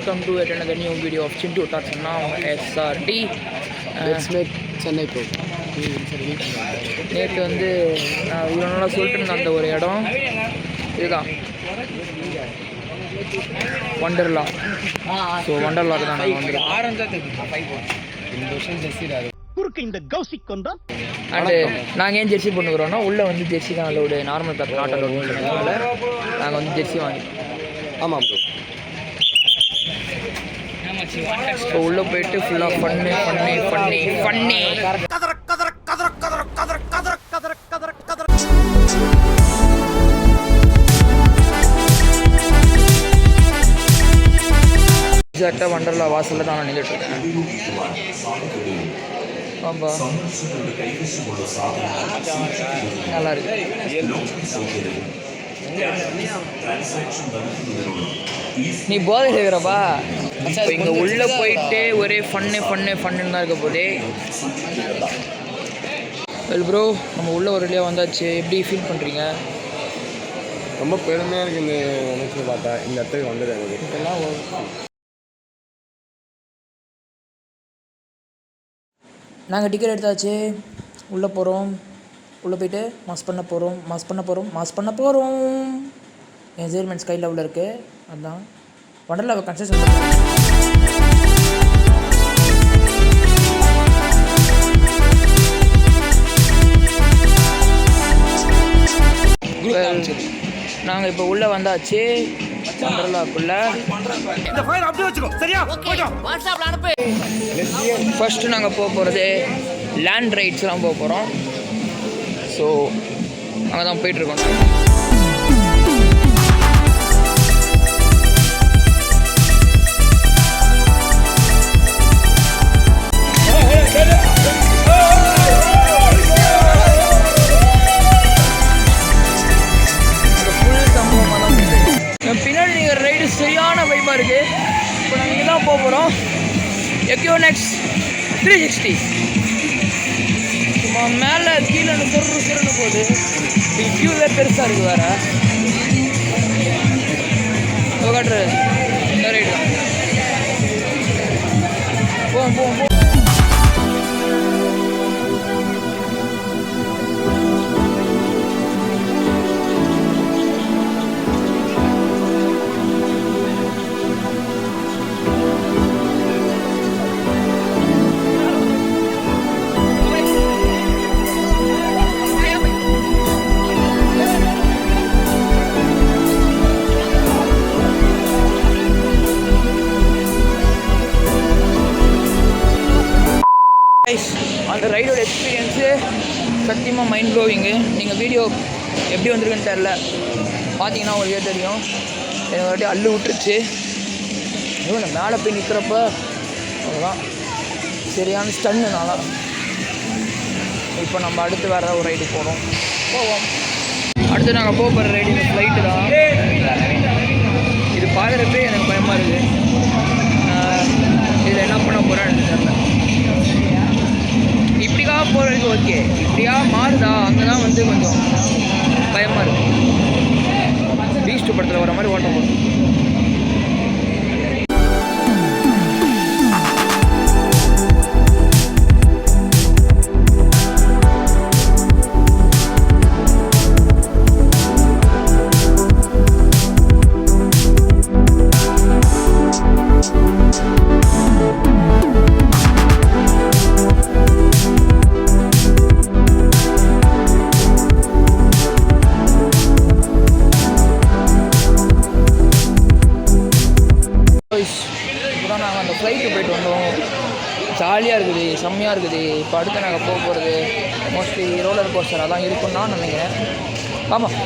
Welcome to yet another new video of Chintu Talks now SRT. Let's make Chennai Pro. நேற்று வந்து நான் இவ்வளோ நாளாக சொல்லிட்டு இருந்தேன் அந்த ஒரு இடம் இதுதான் வண்டர்லா. ஸோ வண்டர்லாவுக்கு தான் நாங்கள் வந்துருக்கோம். அண்டு நாங்கள் ஏன் ஜெர்சி பண்ணுறோன்னா உள்ளே வந்து ஜெர்சி தான் அலோடு, நார்மல் பேப்பர் நாட் அலோடுன்னு சொன்னதுனால நாங்கள் வந்து ஜெர்சி வாங்கிட்டோம். ஆமாம் ப்ரோ. ஸோ உள்ளே போயிட்டு ஃபுல்லாக பண்ணி எக்ஸாக்டாக வண்டர்லா வாசலில் தான் நான் நின்றுட்டுருக்கேன். ஆம்பா நல்லா இருக்கு. நீ போதை இருக்கிறப்பா இப்போ இங்கே உள்ளே போயிட்டு ஒரே ஃபன்னு தான் இருக்க போதே. வெல் ப்ரோ, நம்ம உள்ளே ஒரு வழியாக வந்தாச்சு. எப்படி ஃபீல் பண்ணுறீங்க? ரொம்ப பெருமையாக இருக்குது இந்த நினைச்சு பார்த்தா இந்த இடத்துக்கு வந்தது. எனக்கு இதெல்லாம் நாங்கள் டிக்கெட் எடுத்தாச்சு, உள்ளே போகிறோம். உள்ளே போயிட்டு மாஸ் பண்ண போகிறோம். மெஷர்மெண்ட் ஸ்கை லெவலில் இருக்குது. அதுதான் வண்டர்லாவை கன்ஸ்ட்ரக்ஷன் நாங்கள் இப்போ உள்ளே வந்தாச்சு வண்டர்லாக்குள்ளே. ஃபஸ்ட்டு நாங்கள் போக போகிறது லேண்ட் ரைட்ஸ்லாம் போக போகிறோம். ஸோ அங்கே தான் போயிட்டுருக்கோம். பின்னாடி நீங்கள் ரைடு சரியான வைப்பாக இருக்குது. இப்போ நாங்கள் இங்கே தான் போக போகிறோம். எக்யோனெக்ஸ் 360 சும்மா மேலே கீழே சுருன்னு போகுது. வியூவே பெருசாக இருக்குது. வேறு காட்டுறது ரைடு தான். போவோம். அந்த ரைடோட எக்ஸ்பீரியன்ஸு சத்தியமாக மைண்ட் ப்ளோவிங்கு. நீங்கள் வீடியோ எப்படி வந்திருக்குன்னு தெரில, பார்த்தீங்கன்னா உங்களுக்கே தெரியும். எனக்கு வாட்டி அள்ளு விட்டுருச்சு. நான் மேலே போய் நிற்கிறப்ப அவ்வளோதான் சரியான ஸ்டன்னுனால. இப்போ நம்ம அடுத்து வேறு ஒரு ரைடு போவோம். அடுத்து நாங்கள் போகிற ரைடு இந்த ஃப்ளைட்டு தான். இது பார்க்குறப்பே எனக்கு பயமாக இருக்குது. இதில் என்ன பண்ண போகிறேன்னு தெரியல. இப்படிக்கா போகிறதுக்கு ஓகே, இப்படியா மாறுதா அங்கே தான் வந்து கொஞ்சம் பயமாக இருக்குது. பீஸ்ட் படத்தில் வர மாதிரி ஓட்ட போகிறோம். செம்மையாக இருக்குது. இப்போ அடுத்து நாங்கள் போக போகிறது மோஸ்ட்லி ரோலர் கோஸ்டராக தான் இருக்குன்னு நான் நினைக்கிறேன். ஆமாம்.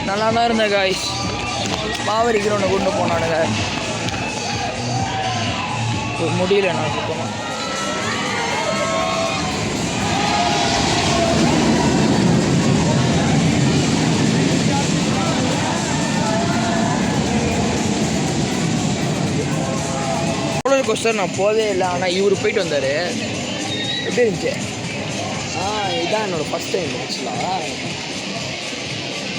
நல்லா தான் இருந்த காய்ஸ். மாவரிக்கிற ஒன்று கொண்டு போனானுங்க. முடியல நான் சுத்தமாக. ரோலர் கோஸ்டர் நான் போதே இல்லை. ஆனால் இவர் போயிட்டு வந்தார். எப்படி இருந்துச்சு? இதான் என்னோடய ஃபஸ்ட் டைம் ஆக்சுவலாக.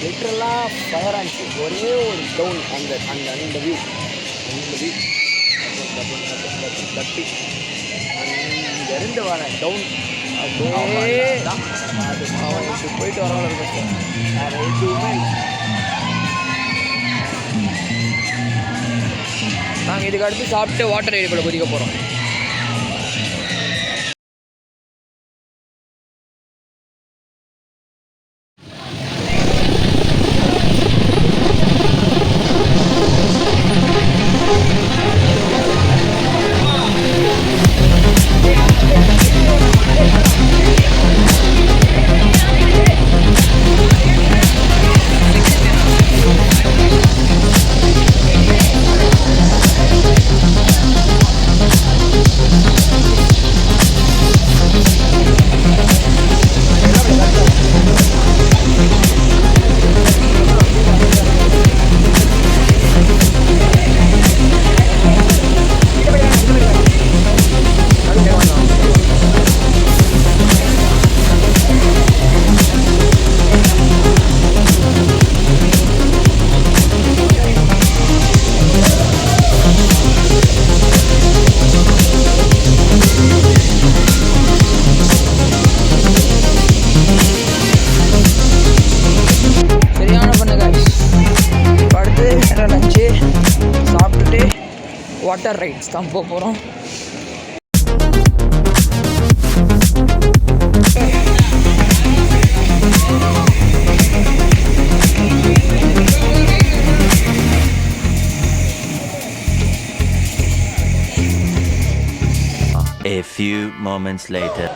லிட்ரலாக ஃபயர் ஆச்சு. ஒரே ஒரு டவுன் அந்த அந்த அந்த வியூ தப்பி அங்கேருந்து வர டவுன் அப்படியே அது அவனுக்கு போயிட்டு வரவங்க இருக்கும். வேறு எதுவுமே நாங்கள் இதுக்கு அடுத்து சாப்பிட்டு வாட்டர் ரைடுக்குள்ளே குதிக்க போகிறோம். வாட்டர் ரைட்ஸ் தான் போக போகிறோம். A few moments later.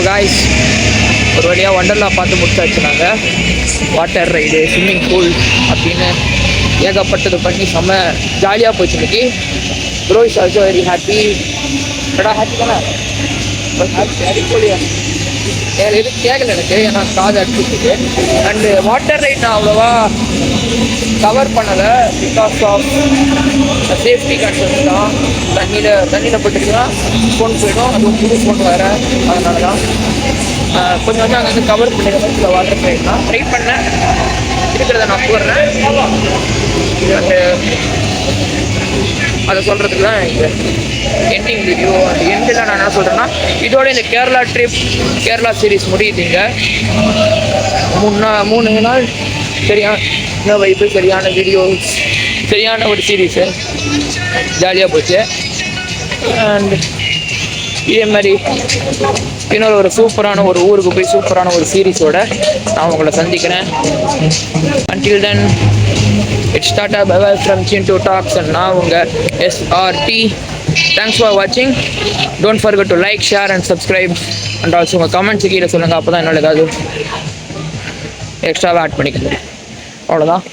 Guys, ஒரு வழியாக வண்டர்லா பார்த்து முடிச்சாச்சு. நாங்கள் வாட்டர் ரைடு, ஸ்விம்மிங் பூல் அப்படின்னு ஏகப்பட்டது பண்ணி செம்ம ஜாலியாக போச்சு இன்னைக்கு. Bro is also very happy. Kara happy தானே? எதுவும் கேட்கல எனக்கு, ஏன்னா காது அடிச்சுட்டு. அண்டு வாட்டர் ரைட் நான் அவ்வளோவா கவர் பண்ணலை பிகாஸ் ஆஃப் சேஃப்டி கன்சர்ன்ஸ் தான். தண்ணியில் போட்டுக்கிட்டா ஃபோன் போயிடும், அதுவும் புது ஃபோன் வேறு. அதனால தான் கொஞ்சம் வந்து அங்கே வந்து கவர் பண்ணிக்கிற மாதிரி சில வாட்டர் ரைட் தான் ட்ரை பண்ணேன். இருக்கிறத நான் போடுறேன். அண்டு அதை சொல்கிறதுக்கு தான் இந்த எண்டிங் வீடியோ. அந்த எண்டில் நான் என்ன சொல்கிறேன்னா, இதோட இந்த கேரளா ட்ரிப், கேரளா சீரீஸ் முடியுதுங்க. 3 நாள் சரியான வைப்பு, சரியான வீடியோஸ், சரியான ஒரு சீரீஸு, ஜாலியாக போச்சு. அண்ட் இதே மாதிரி இன்னொரு ஒரு சூப்பரான ஒரு ஊருக்கு போய் சூப்பரான ஒரு சீரீஸோட நான் உங்களை சந்திக்கிறேன். Until then, it's Tata bye bye from Chintu Talks and நான் உங்கள் SRT. Thanks for watching. Don't forget to like, share and subscribe. And also உங்கள் கமெண்ட்ஸ் கீழே சொல்லுங்கள். அப்போ தான் என்னோட ஏதாவது எக்ஸ்ட்ராவாக ஆட் பண்ணிக்கிறேன். அவ்வளோதான்.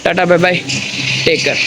Tata bye bye, take care.